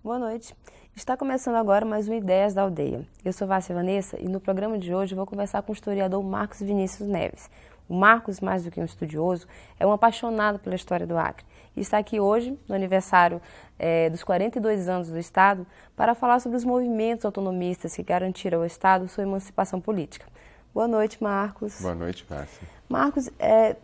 Boa noite. Está começando agora mais um Ideias da Aldeia. Eu sou Vássia Vanessa e no programa de hoje vou conversar com o historiador Marcos Vinícius Neves. O Marcos, mais do que um estudioso, é um apaixonado pela história do Acre e está aqui hoje, no aniversário dos 42 anos do Estado, para falar sobre os movimentos autonomistas que garantiram ao Estado sua emancipação política. Boa noite, Marcos. Boa noite, Vássia. Marcos,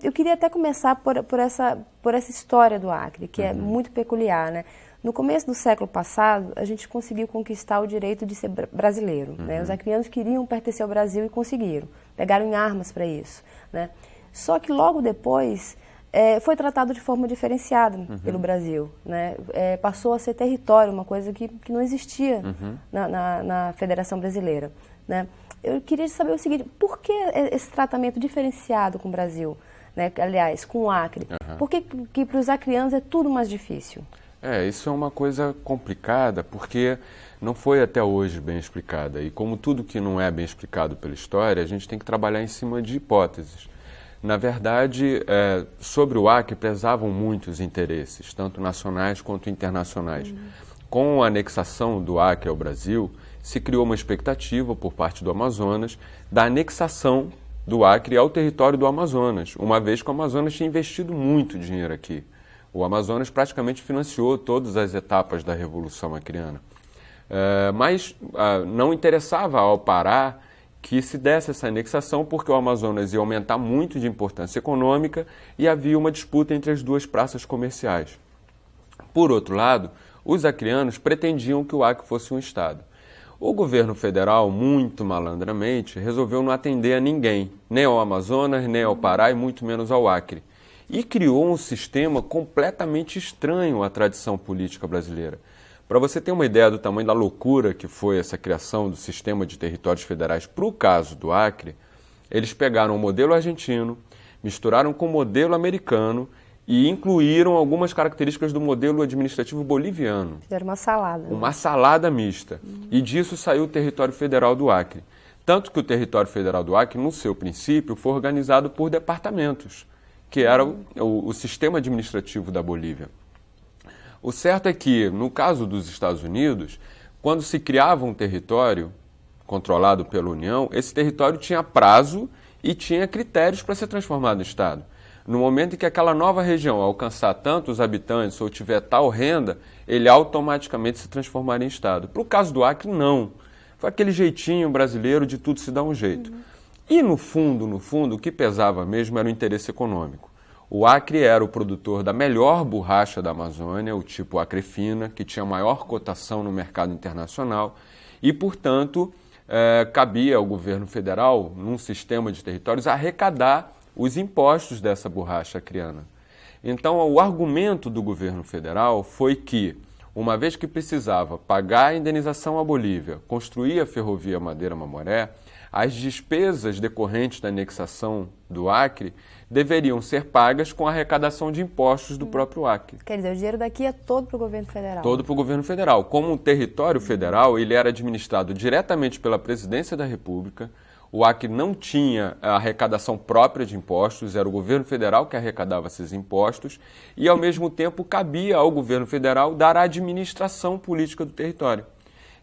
eu queria até começar por essa história do Acre, que é muito peculiar, né? No começo do século passado, a gente conseguiu conquistar o direito de ser brasileiro, né? Os acrianos queriam pertencer ao Brasil e conseguiram. Pegaram em armas para isso, né? Só que logo depois foi tratado de forma diferenciada pelo Brasil, né? Passou a ser território, uma coisa que não existia na Federação Brasileira, né? Eu queria saber o seguinte: por que esse tratamento diferenciado com o Brasil, né? Aliás, com o Acre? Por que para os acrianos é tudo mais difícil? Isso é uma coisa complicada, porque não foi até hoje bem explicada. E como tudo que não é bem explicado pela história, a gente tem que trabalhar em cima de hipóteses. Na verdade, sobre o Acre pesavam muitos interesses, tanto nacionais quanto internacionais. Com a anexação do Acre ao Brasil, se criou uma expectativa por parte do Amazonas da anexação do Acre ao território do Amazonas, uma vez que o Amazonas tinha investido muito dinheiro aqui. O Amazonas praticamente financiou todas as etapas da Revolução Acreana. Mas não interessava ao Pará que se desse essa anexação, porque o Amazonas ia aumentar muito de importância econômica e havia uma disputa entre as duas praças comerciais. Por outro lado, os acreanos pretendiam que o Acre fosse um estado. O governo federal, muito malandramente, resolveu não atender a ninguém, nem ao Amazonas, nem ao Pará e muito menos ao Acre. E criou um sistema completamente estranho à tradição política brasileira. Para você ter uma ideia do tamanho da loucura que foi essa criação do sistema de territórios federais para o caso do Acre, eles pegaram o modelo argentino, misturaram com o modelo americano e incluíram algumas características do modelo administrativo boliviano. Fizeram uma salada. Uma salada mista. E disso saiu o território federal do Acre. Tanto que o território federal do Acre, no seu princípio, foi organizado por departamentos, que era o sistema administrativo da Bolívia. O certo é que, no caso dos Estados Unidos, quando se criava um território controlado pela União, esse território tinha prazo e tinha critérios para ser transformado em Estado. No momento em que aquela nova região alcançar tantos habitantes ou tiver tal renda, ele automaticamente se transformaria em Estado. Para o caso do Acre, não. Foi aquele jeitinho brasileiro de tudo se dar um jeito. E no fundo, o que pesava mesmo era o interesse econômico. O Acre era o produtor da melhor borracha da Amazônia, o tipo Acrefina, que tinha maior cotação no mercado internacional e, portanto, cabia ao governo federal, num sistema de territórios, arrecadar os impostos dessa borracha acreana. Então, o argumento do governo federal foi que, uma vez que precisava pagar a indenização à Bolívia, construir a ferrovia Madeira-Mamoré, as despesas decorrentes da anexação do Acre deveriam ser pagas com a arrecadação de impostos do próprio Acre. Quer dizer, o dinheiro daqui é todo para o governo federal. Todo para o governo federal. Como um território federal, ele era administrado diretamente pela Presidência da República. O Acre não tinha a arrecadação própria de impostos, era o governo federal que arrecadava esses impostos e, ao mesmo tempo, cabia ao governo federal dar a administração política do território.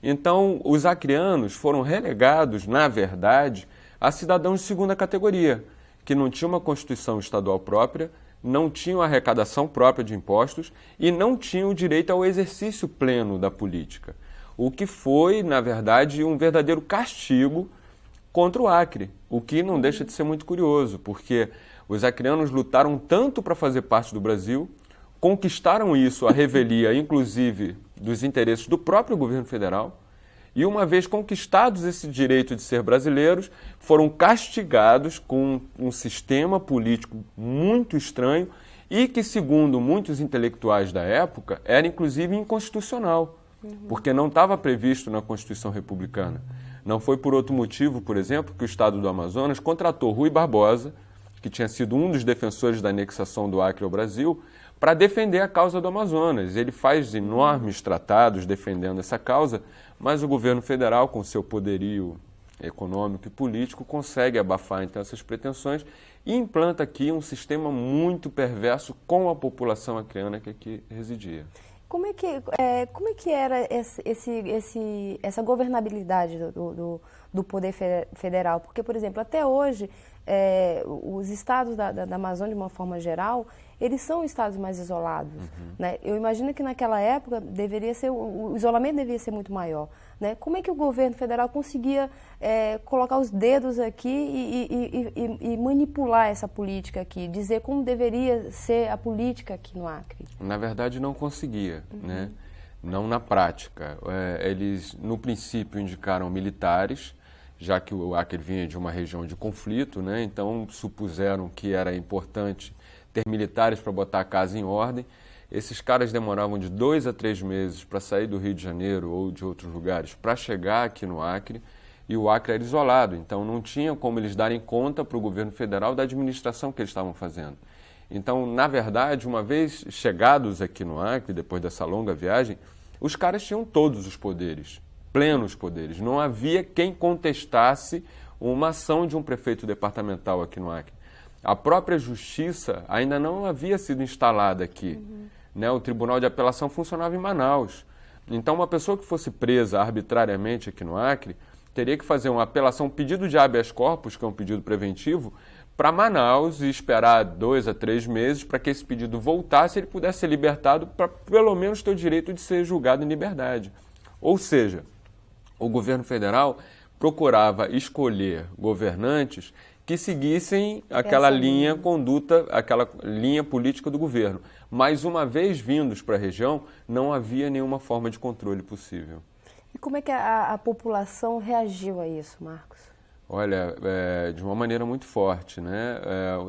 Então, os acreanos foram relegados, na verdade, a cidadãos de segunda categoria, que não tinham uma constituição estadual própria, não tinham arrecadação própria de impostos e não tinham o direito ao exercício pleno da política. O que foi, na verdade, um verdadeiro castigo contra o Acre, o que não deixa de ser muito curioso, porque os acreanos lutaram tanto para fazer parte do Brasil, conquistaram isso à revelia, inclusive, dos interesses do próprio governo federal, e uma vez conquistados esse direito de ser brasileiros, foram castigados com um sistema político muito estranho e que, segundo muitos intelectuais da época, era inclusive inconstitucional, porque não estava previsto na Constituição Republicana. Não foi por outro motivo, por exemplo, que o Estado do Amazonas contratou Rui Barbosa, que tinha sido um dos defensores da anexação do Acre ao Brasil, para defender a causa do Amazonas. Ele faz enormes tratados defendendo essa causa, mas o governo federal, com seu poderio econômico e político, consegue abafar então essas pretensões e implanta aqui um sistema muito perverso com a população acreana que aqui residia. Como é que era essa governabilidade do poder federal? Porque, por exemplo, até hoje, os estados da Amazônia, de uma forma geral, eles são estados mais isolados. Né? Eu imagino que naquela época o isolamento deveria ser muito maior. Né? Como é que o governo federal conseguia colocar os dedos aqui e manipular essa política aqui, dizer como deveria ser a política aqui no Acre? Na verdade, não conseguia, né? Não na prática. Eles, no princípio, indicaram militares, já que o Acre vinha de uma região de conflito, né? Então supuseram que era importante ter militares para botar a casa em ordem. Esses caras demoravam de 2 a 3 meses para sair do Rio de Janeiro ou de outros lugares para chegar aqui no Acre, e o Acre era isolado, então não tinha como eles darem conta para o governo federal da administração que eles estavam fazendo. Então, na verdade, uma vez chegados aqui no Acre, depois dessa longa viagem, os caras tinham todos os poderes, plenos poderes. Não havia quem contestasse uma ação de um prefeito departamental aqui no Acre. A própria justiça ainda não havia sido instalada aqui. Né? O Tribunal de Apelação funcionava em Manaus. Então, uma pessoa que fosse presa arbitrariamente aqui no Acre teria que fazer uma apelação, um pedido de habeas corpus, que é um pedido preventivo, para Manaus e esperar 2 a 3 meses para que esse pedido voltasse e ele pudesse ser libertado para pelo menos ter o direito de ser julgado em liberdade. Ou seja, o governo federal procurava escolher governantes que seguissem aquela linha conduta, aquela linha política do governo. Mas uma vez vindos para a região, não havia nenhuma forma de controle possível. E como é que a população reagiu a isso, Marcos? Olha, de uma maneira muito forte, né?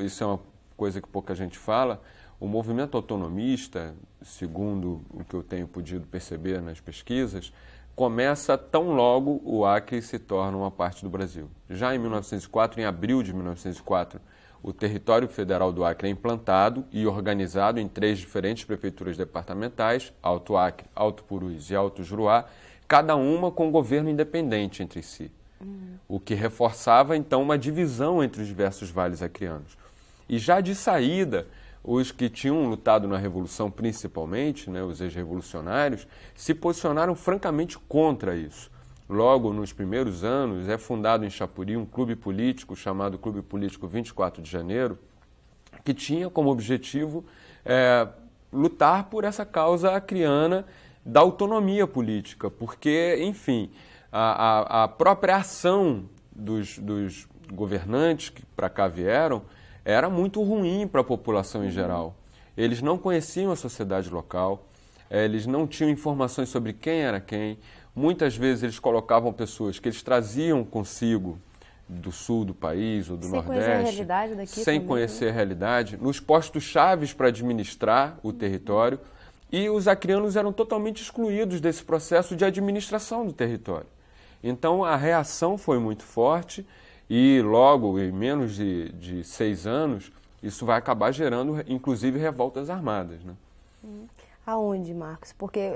Isso é uma coisa que pouca gente fala. O movimento autonomista, segundo o que eu tenho podido perceber nas pesquisas, começa tão logo o Acre se torna uma parte do Brasil. Já em 1904, em abril de 1904, o território federal do Acre é implantado e organizado em 3 diferentes prefeituras departamentais, Alto Acre, Alto Purus e Alto Juruá, cada uma com governo independente entre si. O que reforçava, então, uma divisão entre os diversos vales acreanos. E já de saída, os que tinham lutado na Revolução, principalmente, né, os ex-revolucionários, se posicionaram francamente contra isso. Logo, nos primeiros anos, é fundado em Chapuri um clube político chamado Clube Político 24 de Janeiro, que tinha como objetivo lutar por essa causa acreana da autonomia política, porque, enfim, a própria ação dos governantes que para cá vieram era muito ruim para a população em geral. Eles não conheciam a sociedade local, eles não tinham informações sobre quem era quem. Muitas vezes eles colocavam pessoas que eles traziam consigo do sul do país ou do Nordeste, conhecer a realidade daqui sem também, conhecer a realidade, nos postos chaves para administrar o território, e os acreanos eram totalmente excluídos desse processo de administração do território. Então a reação foi muito forte e logo, em menos de 6 anos, isso vai acabar gerando, inclusive, revoltas armadas. Né? Aonde, Marcos? Porque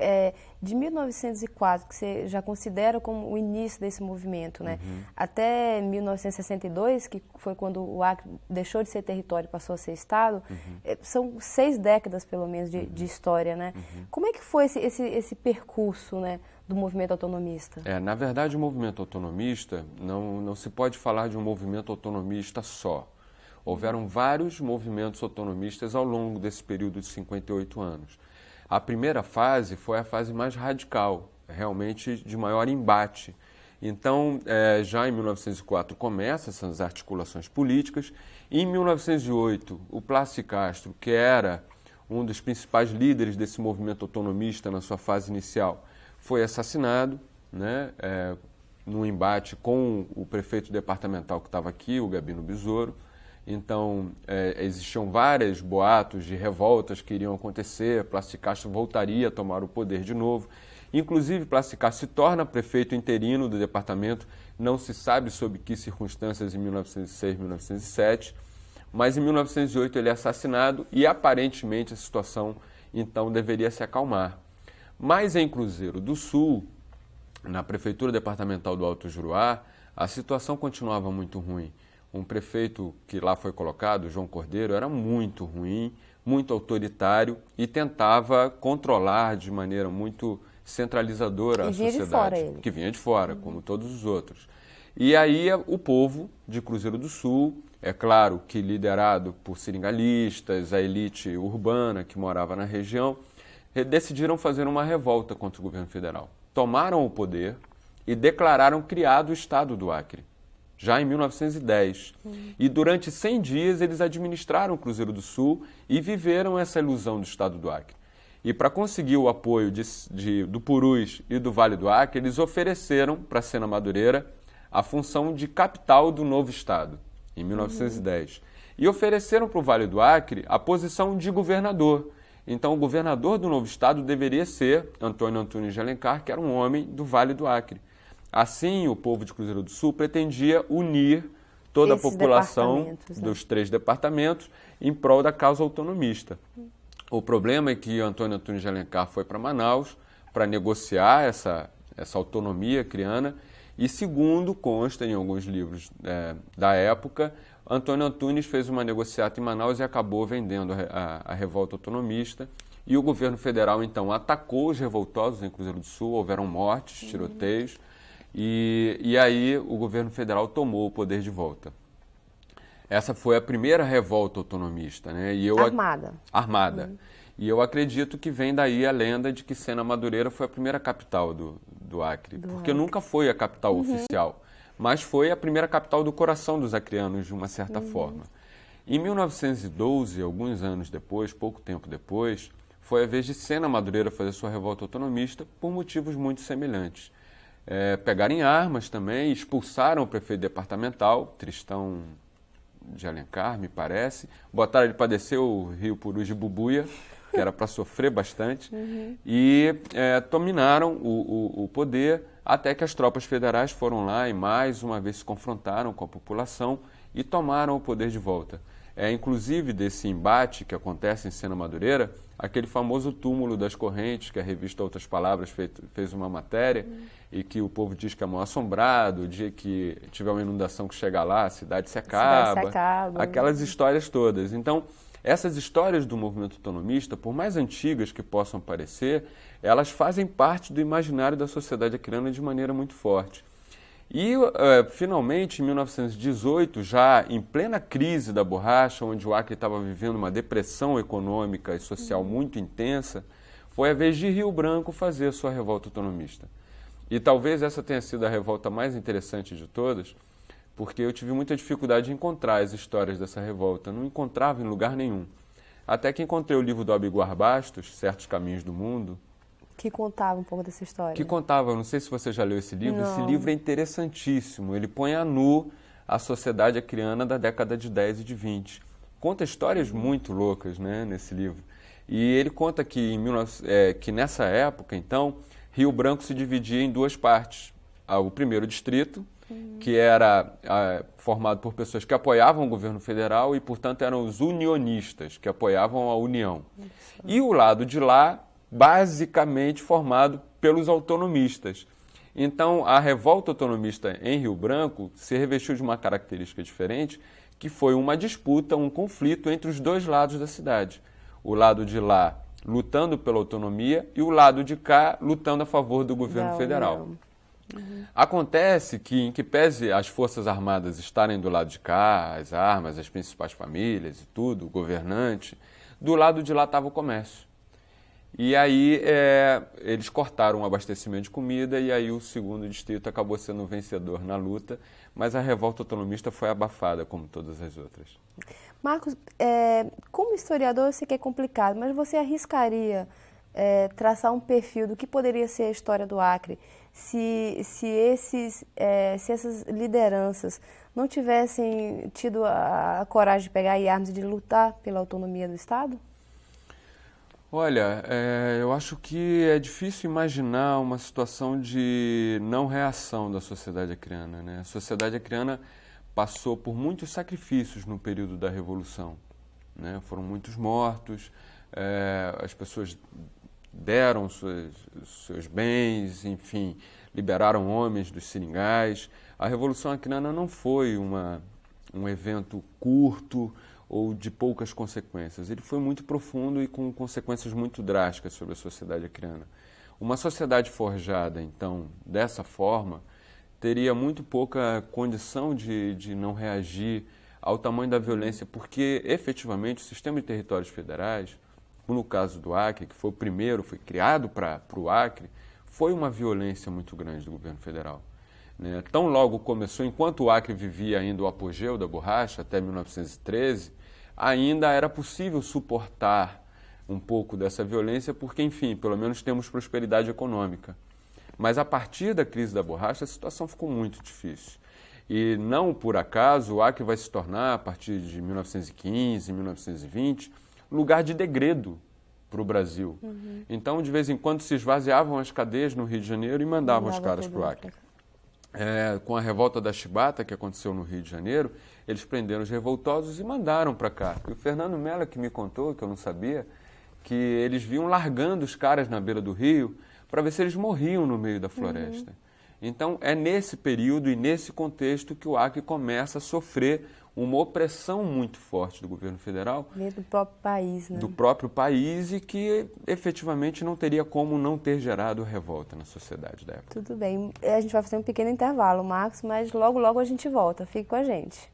de 1904, que você já considera como o início desse movimento, né? Até 1962, que foi quando o Acre deixou de ser território e passou a ser Estado, são 6 décadas, pelo menos, de história, né? Como é que foi esse percurso, né, do movimento autonomista? Na verdade, o movimento autonomista, não se pode falar de um movimento autonomista só. Houveram vários movimentos autonomistas ao longo desse período de 58 anos. A primeira fase foi a fase mais radical, realmente de maior embate. Então, já em 1904 começam essas articulações políticas. Em 1908, o Plácido Castro, que era um dos principais líderes desse movimento autonomista na sua fase inicial, foi assassinado, né, num embate com o prefeito departamental que estava aqui, o Gabino Besouro. Então, existiam vários boatos de revoltas que iriam acontecer, Plácido Castro voltaria a tomar o poder de novo. Inclusive, Plácido Castro se torna prefeito interino do departamento, não se sabe sob que circunstâncias em 1906, 1907, mas em 1908 ele é assassinado e aparentemente a situação então deveria se acalmar. Mas em Cruzeiro do Sul, na prefeitura departamental do Alto Juruá, a situação continuava muito ruim. Um prefeito que lá foi colocado, João Cordeiro, era muito ruim, muito autoritário e tentava controlar de maneira muito centralizadora a sociedade. De fora ele. Que vinha de fora, como todos os outros. E aí o povo de Cruzeiro do Sul, é claro que liderado por seringalistas, a elite urbana que morava na região, decidiram fazer uma revolta contra o governo federal. Tomaram o poder e declararam criado o Estado do Acre, já em 1910. E durante 100 dias eles administraram o Cruzeiro do Sul e viveram essa ilusão do Estado do Acre. E para conseguir o apoio do Purus e do Vale do Acre, eles ofereceram para Sena Madureira a função de capital do novo Estado, em 1910. E ofereceram para o Vale do Acre a posição de governador. Então, o governador do novo Estado deveria ser Antônio Antunes de Alencar, que era um homem do Vale do Acre. Assim, o povo de Cruzeiro do Sul pretendia unir toda a população dos 3 departamentos em prol da causa autonomista. O problema é que Antônio Antunes de Alencar foi para Manaus para negociar essa autonomia criana e, segundo consta em alguns livros da época, Antônio Antunes fez uma negociata em Manaus e acabou vendendo a revolta autonomista. E o governo federal, então, atacou os revoltosos em Cruzeiro do Sul, houveram mortes, tiroteios, e aí o governo federal tomou o poder de volta. Essa foi a primeira revolta autonomista, né? Armada. Armada. E eu acredito que vem daí a lenda de que Sena Madureira foi a primeira capital do Acre, porque nunca foi a capital oficial, mas foi a primeira capital do coração dos acreanos, de uma certa forma. Em 1912, alguns anos depois, pouco tempo depois, foi a vez de Sena Madureira fazer sua revolta autonomista por motivos muito semelhantes. Pegaram em armas também, expulsaram o prefeito departamental, Tristão de Alencar, me parece, botaram ele para descer o rio Purus de Bubuia, que era para sofrer bastante, e dominaram o poder até que as tropas federais foram lá e mais uma vez se confrontaram com a população e tomaram o poder de volta. Inclusive desse embate que acontece em Sena Madureira, aquele famoso túmulo das correntes, que a revista Outras Palavras fez uma matéria, e que o povo diz que é mal assombrado, o dia que tiver uma inundação que chega lá, a cidade se acaba, aquelas histórias todas. Então, essas histórias do movimento autonomista, por mais antigas que possam parecer, elas fazem parte do imaginário da sociedade acreana de maneira muito forte. E, finalmente, em 1918, já em plena crise da borracha, onde o Acre estava vivendo uma depressão econômica e social muito intensa, foi a vez de Rio Branco fazer a sua revolta autonomista. E talvez essa tenha sido a revolta mais interessante de todas, porque eu tive muita dificuldade em encontrar as histórias dessa revolta, não encontrava em lugar nenhum. Até que encontrei o livro do Abiguar Bastos, Certos Caminhos do Mundo, que contava um pouco dessa história. Que contava, não sei se você já leu esse livro, Esse livro é interessantíssimo, ele põe a nu a sociedade acreana da década de 10 e de 20. Conta histórias muito loucas, né, nesse livro. E ele conta que, que nessa época, então, Rio Branco se dividia em 2 partes. O primeiro distrito, que era formado por pessoas que apoiavam o governo federal e, portanto, eram os unionistas, que apoiavam a União. E o lado de lá, basicamente formado pelos autonomistas. Então, a revolta autonomista em Rio Branco se revestiu de uma característica diferente, que foi uma disputa, um conflito entre os 2 lados da cidade. O lado de lá lutando pela autonomia e o lado de cá lutando a favor do governo federal. Acontece que, em que pese as Forças Armadas estarem do lado de cá, as armas, as principais famílias e tudo, o governante, do lado de lá estava o comércio. E aí eles cortaram o abastecimento de comida e aí o segundo distrito acabou sendo o vencedor na luta, mas a revolta autonomista foi abafada, como todas as outras. Marcos, como historiador eu sei que é complicado, mas você arriscaria traçar um perfil do que poderia ser a história do Acre se essas lideranças não tivessem tido a coragem de pegar armas e de lutar pela autonomia do Estado? Olha, eu acho que é difícil imaginar uma situação de não reação da sociedade acreana, né? A sociedade acreana passou por muitos sacrifícios no período da Revolução, né? Foram muitos mortos, as pessoas deram seus bens, enfim, liberaram homens dos seringais. A Revolução Acreana não foi um evento curto ou de poucas consequências. Ele foi muito profundo e com consequências muito drásticas sobre a sociedade acreana. Uma sociedade forjada, então, dessa forma, teria muito pouca condição de não reagir ao tamanho da violência, porque, efetivamente, o sistema de territórios federais, no caso do Acre, que foi o primeiro, foi criado para o Acre, foi uma violência muito grande do governo federal. Né? Tão logo começou, enquanto o Acre vivia ainda o apogeu da borracha, até 1913, ainda era possível suportar um pouco dessa violência, porque, enfim, pelo menos temos prosperidade econômica. Mas a partir da crise da borracha, a situação ficou muito difícil. E não por acaso o Acre vai se tornar, a partir de 1915, 1920, lugar de degredo para o Brasil. Então, de vez em quando, se esvaziavam as cadeias no Rio de Janeiro e mandavam os caras para o Acre. Com a revolta da Chibata, que aconteceu no Rio de Janeiro, eles prenderam os revoltosos e mandaram para cá. E o Fernando Mello que me contou, que eu não sabia, que eles vinham largando os caras na beira do rio para ver se eles morriam no meio da floresta. Então, é nesse período e nesse contexto que o Acre começa a sofrer uma opressão muito forte do governo federal. Dentro do próprio país, né? Do próprio país e que efetivamente não teria como não ter gerado revolta na sociedade da época. Tudo bem. A gente vai fazer um pequeno intervalo, Marcos, mas logo, logo a gente volta. Fique com a gente.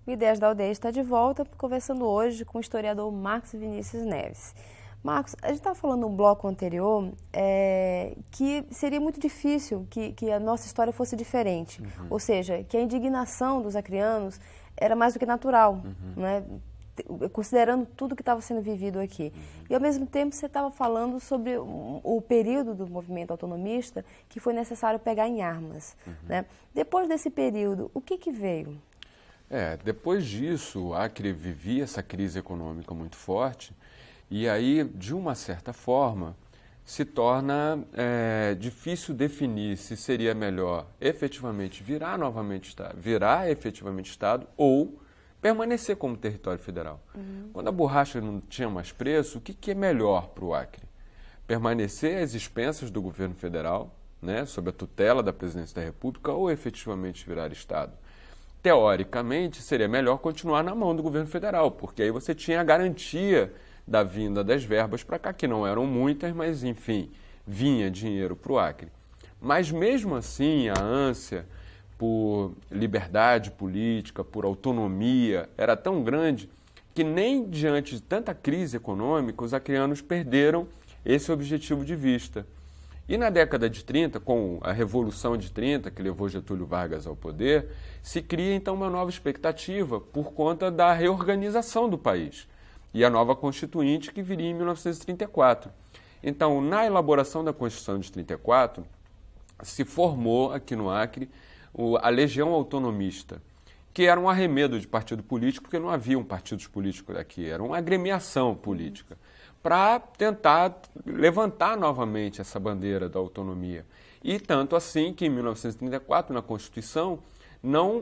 O Ideias da Aldeia está de volta, conversando hoje com o historiador Marcos Vinícius Neves. Marcos, a gente estava falando no bloco anterior que seria muito difícil que a nossa história fosse diferente. Ou seja, que a indignação dos acreanos era mais do que natural, né? Considerando tudo que estava sendo vivido aqui. E, ao mesmo tempo, você estava falando sobre o período do movimento autonomista que foi necessário pegar em armas. Né? Depois desse período, o que veio? Depois disso, o Acre vivia essa crise econômica muito forte e aí, de uma certa forma, se torna difícil definir se seria melhor efetivamente virar efetivamente Estado ou permanecer como território federal. Quando a borracha não tinha mais preço, o que é melhor para o Acre? Permanecer às expensas do governo federal, né, sob a tutela da Presidência da República, ou efetivamente virar Estado? Teoricamente, seria melhor continuar na mão do governo federal, porque aí você tinha a garantia da vinda das verbas para cá, que não eram muitas, mas, enfim, vinha dinheiro para o Acre. Mas, mesmo assim, a ânsia por liberdade política, por autonomia, era tão grande que nem diante de tanta crise econômica, os acreanos perderam esse objetivo de vista. E na década de 30, com a Revolução de 30, que levou Getúlio Vargas ao poder, se cria então uma nova expectativa por conta da reorganização do país e a nova Constituinte que viria em 1934. Então, na elaboração da Constituição de 34, se formou aqui no Acre a Legião Autonomista, que era um arremedo de partido político, porque não haviam partidos políticos aqui, era uma agremiação política, para tentar levantar novamente essa bandeira da autonomia. E tanto assim que em 1934, na Constituição,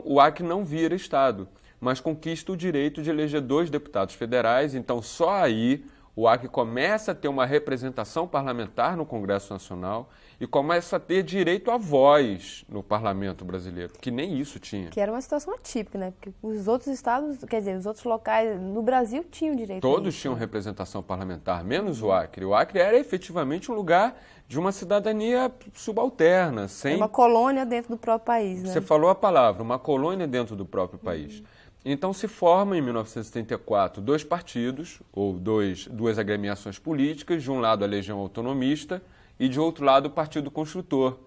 o Acre não vira Estado, mas conquista o direito de eleger 2 deputados federais, então só aí o Acre começa a ter uma representação parlamentar no Congresso Nacional e começa a ter direito à voz no Parlamento brasileiro, que nem isso tinha. Que era uma situação atípica, né? Porque os outros estados, quer dizer, os outros locais no Brasil tinham direito Todos a isso, tinham representação parlamentar, menos o Acre. O Acre era efetivamente um lugar de uma cidadania subalterna, sem... É uma colônia dentro do próprio país, né? Você falou a palavra, uma colônia dentro do próprio país. Então se forma em 1934 2 partidos, ou duas agremiações políticas, de um lado a Legião Autonomista e de outro lado o Partido Construtor,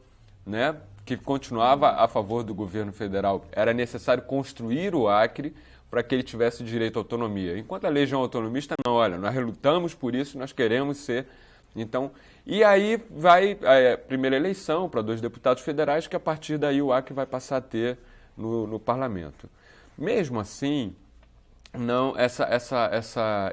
né, que continuava a favor do governo federal. Era necessário construir o Acre para que ele tivesse direito à autonomia. Enquanto a Legião Autonomista, não, olha, nós relutamos por isso, nós queremos ser... Então, e aí vai a primeira eleição para 2 deputados federais, que a partir daí o Acre vai passar a ter no parlamento. Mesmo assim, não,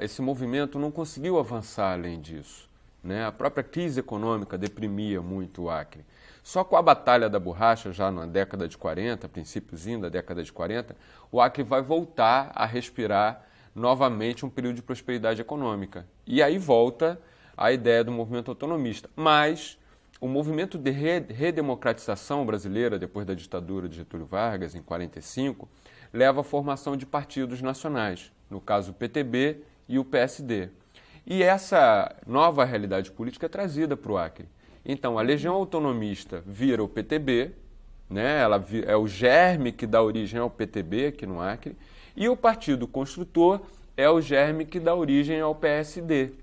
esse movimento não conseguiu avançar além disso, né? A própria crise econômica deprimia muito o Acre. Só com a Batalha da Borracha, já na década de 40, princípiozinho da década de 40, o Acre vai voltar a respirar novamente um período de prosperidade econômica. E aí volta a ideia do movimento autonomista. Mas o movimento de redemocratização brasileira, depois da ditadura de Getúlio Vargas, em 45, leva à formação de partidos nacionais, no caso o PTB e o PSD. E essa nova realidade política é trazida para o Acre. Então, a Legião Autonomista vira o PTB, né? Ela é o germe que dá origem ao PTB aqui no Acre, e o Partido Construtor é o germe que dá origem ao PSD.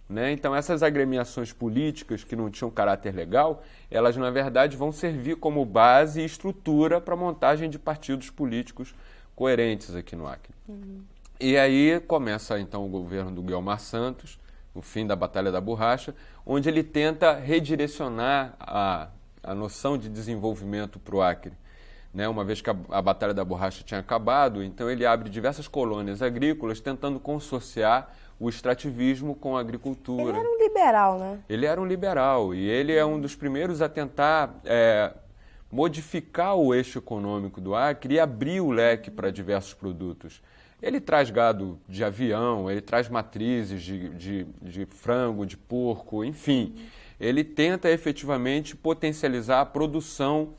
Né? Então, essas agremiações políticas que não tinham caráter legal, elas, na verdade, vão servir como base e estrutura para a montagem de partidos políticos coerentes aqui no Acre. E aí começa, então, o governo do Guiomar Santos, o fim da Batalha da Borracha, onde ele tenta redirecionar a noção de desenvolvimento para o Acre. Né? Uma vez que a Batalha da Borracha tinha acabado, então ele abre diversas colônias agrícolas tentando consorciar o extrativismo com a agricultura. Ele era um liberal, né? Ele era um liberal e ele é um dos primeiros a tentar modificar o eixo econômico do Acre e abrir o leque para diversos produtos. Ele traz gado de avião, ele traz matrizes de frango, de porco, enfim. Ele tenta efetivamente potencializar a produção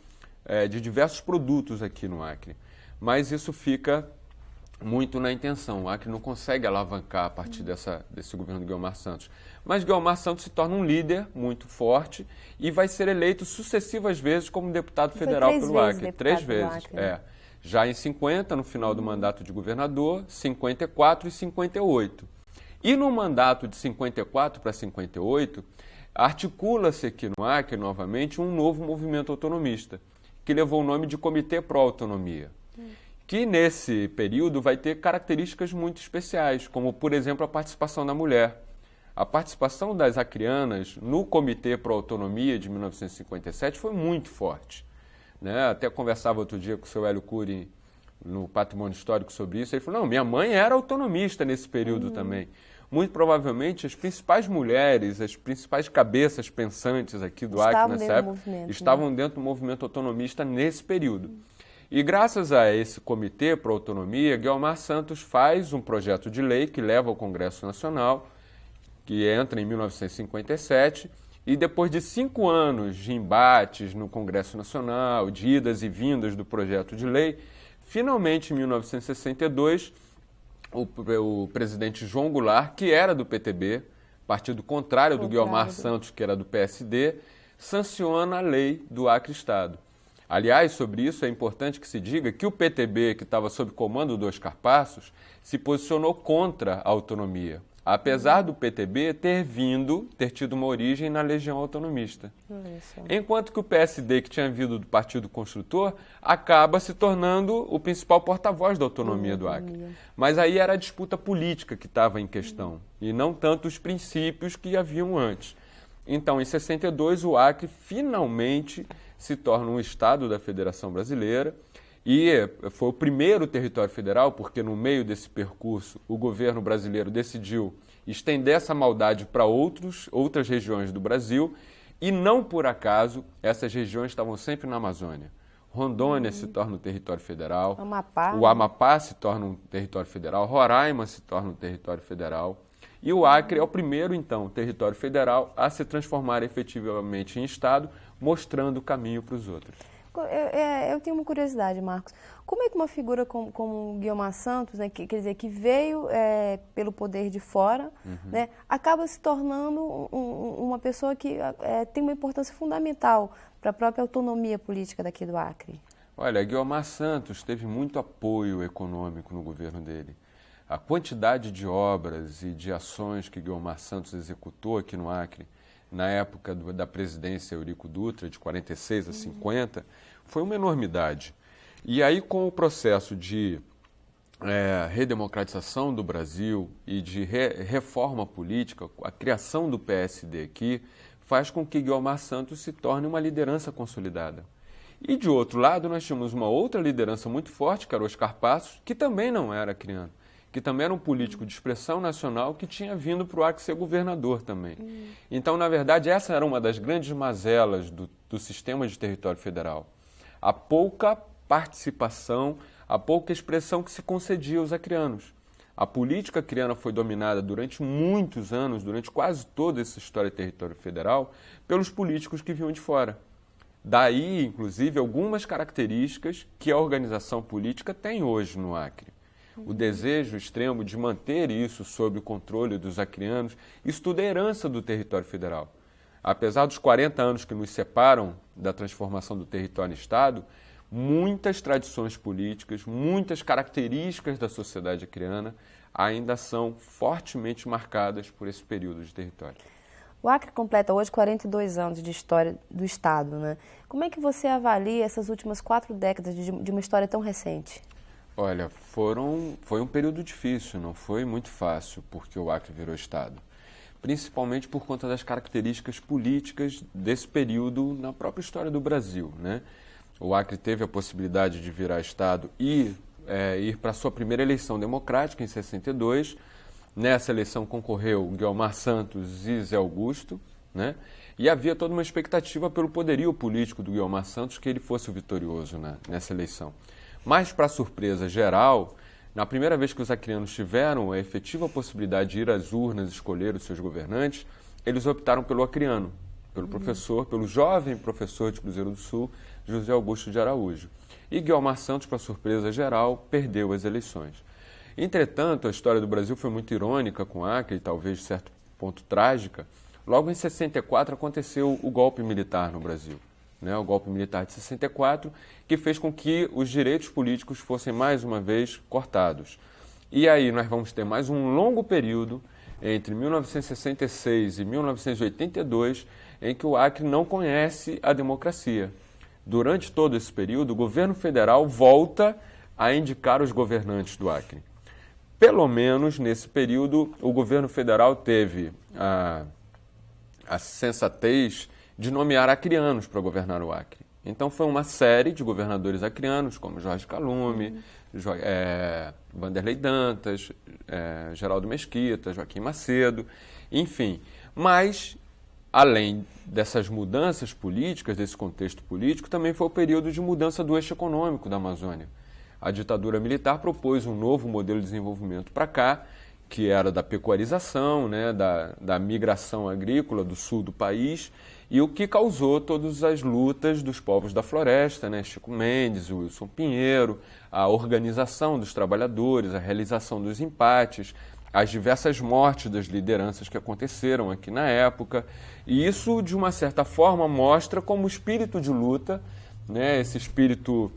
de diversos produtos aqui no Acre. Mas isso fica muito na intenção. O Acre não consegue alavancar a partir desse governo do Guiomar Santos. Mas Guiomar Santos se torna um líder muito forte e vai ser eleito sucessivas vezes como deputado federal pelo Acre. 3 vezes. Já em 50, no final do mandato de governador, 54 e 58. E no mandato de 54 para 58, articula-se aqui no Acre, novamente, um novo movimento autonomista, que levou o nome de Comitê Pró-Autonomia, que nesse período vai ter características muito especiais, como, por exemplo, a participação da mulher. A participação das acreanas no Comitê Pró-Autonomia de 1957 foi muito forte. Né? Até conversava outro dia com o seu Hélio Cury no Patrimônio Histórico sobre isso. Ele falou, não, minha mãe era autonomista nesse período também. Muito provavelmente as principais mulheres, as principais cabeças pensantes aqui do Acre nessa época estavam dentro do movimento autonomista nesse período. E graças a esse Comitê para a Autonomia, Guiomar Santos faz um projeto de lei que leva ao Congresso Nacional, que entra em 1957, e depois de 5 anos de embates no Congresso Nacional, de idas e vindas do projeto de lei, finalmente, em 1962, o presidente João Goulart, que era do PTB, partido contrário do Guiomar Santos, que era do PSD, sanciona a lei do Acre-Estado. Aliás, sobre isso é importante que se diga que o PTB, que estava sob comando do Oscar Passos, se posicionou contra a autonomia, apesar do PTB ter tido uma origem na Legião Autonomista. Enquanto que o PSD, que tinha vindo do Partido Construtor, acaba se tornando o principal porta-voz da autonomia do Acre. Mas aí era a disputa política que estava em questão, e não tanto os princípios que haviam antes. Então, em 62, o Acre finalmente se torna um estado da Federação Brasileira, e foi o primeiro território federal, porque no meio desse percurso o governo brasileiro decidiu estender essa maldade para outras regiões do Brasil, e não por acaso essas regiões estavam sempre na Amazônia. Rondônia se torna um território federal, o Amapá se torna um território federal, Roraima se torna um território federal, e o Acre é o primeiro, então, território federal a se transformar efetivamente em estado, mostrando o caminho para os outros. Eu tenho uma curiosidade, Marcos. Como é que uma figura como Guiomar Santos, né, quer dizer, que veio pelo poder de fora, né, acaba se tornando uma pessoa que tem uma importância fundamental para a própria autonomia política daqui do Acre? Olha, Guiomar Santos teve muito apoio econômico no governo dele. A quantidade de obras e de ações que Guiomar Santos executou aqui no Acre, na época da presidência Eurico Dutra, de 46 a 50, foi uma enormidade. E aí, com o processo de redemocratização do Brasil e de reforma política, a criação do PSD aqui, faz com que Guiomar Santos se torne uma liderança consolidada. E, de outro lado, nós tínhamos uma outra liderança muito forte, que era o Oscar Passos, que também não era acreano, que também era um político de expressão nacional que tinha vindo para o Acre ser governador também. Então, na verdade, essa era uma das grandes mazelas do sistema de território federal. A pouca participação, a pouca expressão que se concedia aos acreanos. A política acreana foi dominada durante muitos anos, durante quase toda essa história de território federal, pelos políticos que vinham de fora. Daí, inclusive, algumas características que a organização política tem hoje no Acre. O desejo extremo de manter isso sob o controle dos acreanos, isso tudo é herança do território federal. Apesar dos 40 anos que nos separam da transformação do território em Estado, muitas tradições políticas, muitas características da sociedade acreana ainda são fortemente marcadas por esse período de território. O Acre completa hoje 42 anos de história do Estado, né? Como é que você avalia essas últimas 4 décadas de uma história tão recente? Olha, foi um período difícil, não foi muito fácil, porque o Acre virou Estado. Principalmente por conta das características políticas desse período na própria história do Brasil, né? O Acre teve a possibilidade de virar Estado e ir para a sua primeira eleição democrática, em 62. Nessa eleição concorreu Guiomar Santos e Zé Augusto, né? E havia toda uma expectativa pelo poderio político do Guiomar Santos que ele fosse o vitorioso nessa eleição. Mas, para surpresa geral, na primeira vez que os acreanos tiveram a efetiva possibilidade de ir às urnas e escolher os seus governantes, eles optaram pelo acreano, pelo jovem professor de Cruzeiro do Sul, José Augusto de Araújo. E Guiomar Santos, para surpresa geral, perdeu as eleições. Entretanto, a história do Brasil foi muito irônica com o Acre, e talvez de certo ponto trágica. Logo em 64 aconteceu o golpe militar no Brasil, né? O golpe militar de 64, que fez com que os direitos políticos fossem mais uma vez cortados. E aí nós vamos ter mais um longo período, entre 1966 e 1982, em que o Acre não conhece a democracia. Durante todo esse período, o governo federal volta a indicar os governantes do Acre. Pelo menos nesse período, o governo federal teve a sensatez de nomear acreanos para governar o Acre. Então foi uma série de governadores acreanos, como Jorge Calume, Vanderlei Dantas, Geraldo Mesquita, Joaquim Macedo, enfim. Mas, além dessas mudanças políticas, desse contexto político, também foi o período de mudança do eixo econômico da Amazônia. A ditadura militar propôs um novo modelo de desenvolvimento para cá, que era da pecuarização, né, da migração agrícola do sul do país, e o que causou todas as lutas dos povos da floresta, né, Chico Mendes, Wilson Pinheiro, a organização dos trabalhadores, a realização dos empates, as diversas mortes das lideranças que aconteceram aqui na época. E isso, de uma certa forma, mostra como o espírito de luta, né, esse espírito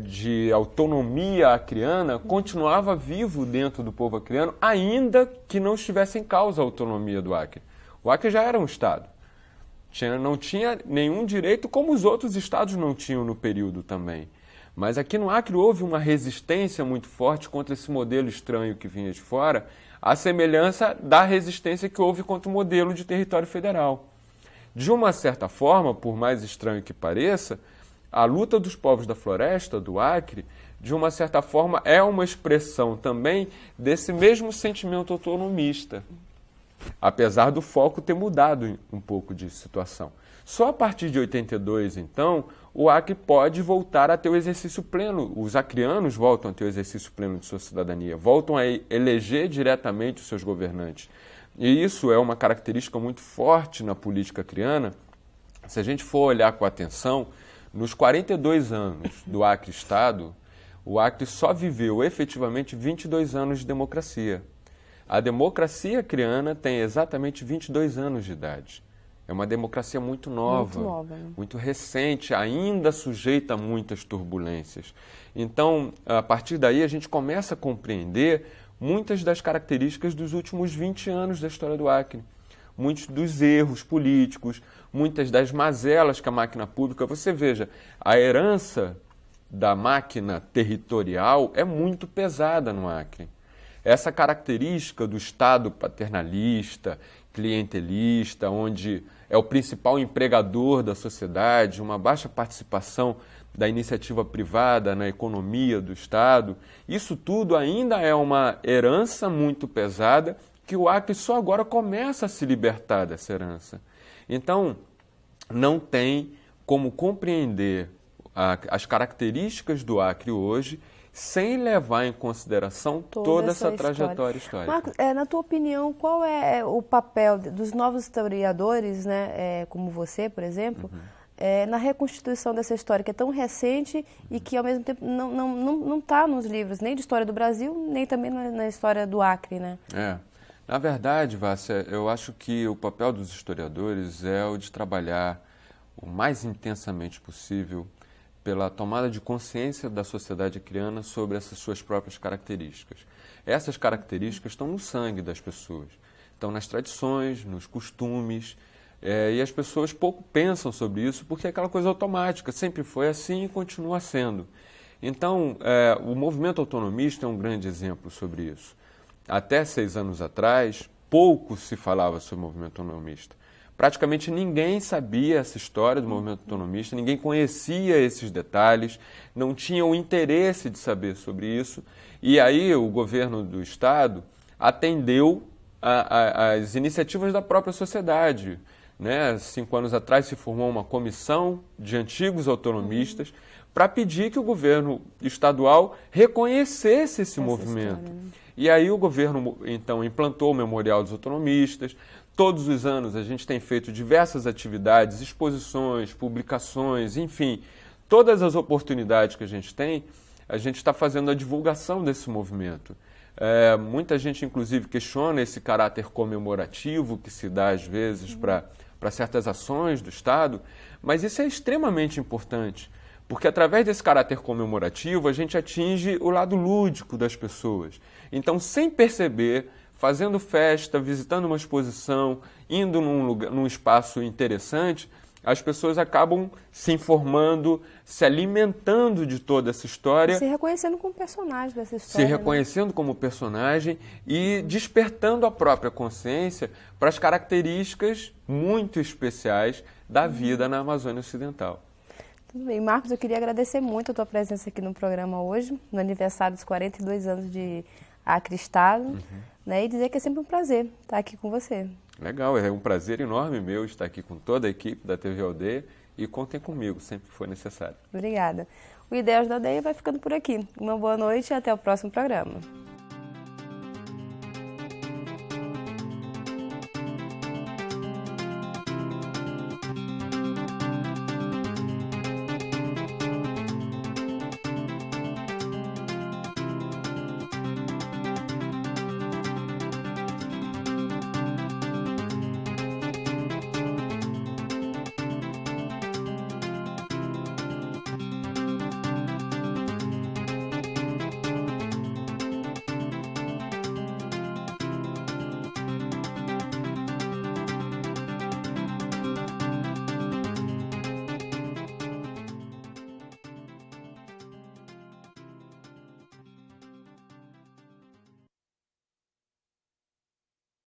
de autonomia acreana, continuava vivo dentro do povo acreano, ainda que não estivesse em causa a autonomia do Acre. O Acre já era um Estado. Não tinha nenhum direito, como os outros estados não tinham no período também. Mas aqui no Acre houve uma resistência muito forte contra esse modelo estranho que vinha de fora, à semelhança da resistência que houve contra o modelo de território federal. De uma certa forma, por mais estranho que pareça, a luta dos povos da floresta, do Acre, de uma certa forma é uma expressão também desse mesmo sentimento autonomista, apesar do foco ter mudado um pouco de situação. Só a partir de 82, então, o Acre pode voltar a ter o exercício pleno, os acreanos voltam a ter o exercício pleno de sua cidadania, voltam a eleger diretamente os seus governantes. E isso é uma característica muito forte na política acreana. Se a gente for olhar com atenção, nos 42 anos do Acre Estado, o Acre só viveu efetivamente 22 anos de democracia. A democracia acreana tem exatamente 22 anos de idade. É uma democracia muito nova, né? Muito recente, ainda sujeita a muitas turbulências. Então, a partir daí, a gente começa a compreender muitas das características dos últimos 20 anos da história do Acre. Muitos dos erros políticos, muitas das mazelas que a máquina pública... Você veja, a herança da máquina territorial é muito pesada no Acre. Essa característica do Estado paternalista, clientelista, onde é o principal empregador da sociedade, uma baixa participação da iniciativa privada na economia do Estado. Isso tudo ainda é uma herança muito pesada que o Acre só agora começa a se libertar dessa herança. Então, não tem como compreender as características do Acre hoje sem levar em consideração toda essa trajetória histórica. Marcos, na tua opinião, qual é o papel dos novos historiadores, né, como você, por exemplo, na reconstituição dessa história que é tão recente e que, ao mesmo tempo, não está nos livros nem de história do Brasil, nem também na história do Acre, né? Na verdade, Vássia, eu acho que o papel dos historiadores é o de trabalhar o mais intensamente possível pela tomada de consciência da sociedade acreana sobre essas suas próprias características. Essas características estão no sangue das pessoas, estão nas tradições, nos costumes, e as pessoas pouco pensam sobre isso porque é aquela coisa automática, sempre foi assim e continua sendo. Então, o movimento autonomista é um grande exemplo sobre isso. Até 6 anos atrás, pouco se falava sobre o movimento autonomista. Praticamente ninguém sabia essa história do movimento autonomista, ninguém conhecia esses detalhes, não tinha o interesse de saber sobre isso. E aí o governo do Estado atendeu às iniciativas da própria sociedade. Né? 5 anos atrás se formou uma comissão de antigos autonomistas para pedir que o governo estadual reconhecesse esse movimento. História, né? E aí o governo, então, implantou o Memorial dos Autonomistas. Todos os anos a gente tem feito diversas atividades, exposições, publicações, enfim, todas as oportunidades que a gente tem, a gente está fazendo a divulgação desse movimento. Muita gente, inclusive, questiona esse caráter comemorativo que se dá, às vezes, para certas ações do Estado, mas isso é extremamente importante, porque através desse caráter comemorativo a gente atinge o lado lúdico das pessoas. Então, sem perceber, fazendo festa, visitando uma exposição, indo num espaço interessante, as pessoas acabam se informando, se alimentando de toda essa história. Se reconhecendo como personagem dessa história. Se reconhecendo, né, como personagem e despertando a própria consciência para as características muito especiais da vida na Amazônia Ocidental. Tudo bem. Marcos, eu queria agradecer muito a tua presença aqui no programa hoje, no aniversário dos 42 anos de Acre Estado, né, e dizer que é sempre um prazer estar aqui com você. Legal, é um prazer enorme meu estar aqui com toda a equipe da TV Aldeia e contem comigo sempre que for necessário. Obrigada. O Ideias da Aldeia vai ficando por aqui. Uma boa noite e até o próximo programa.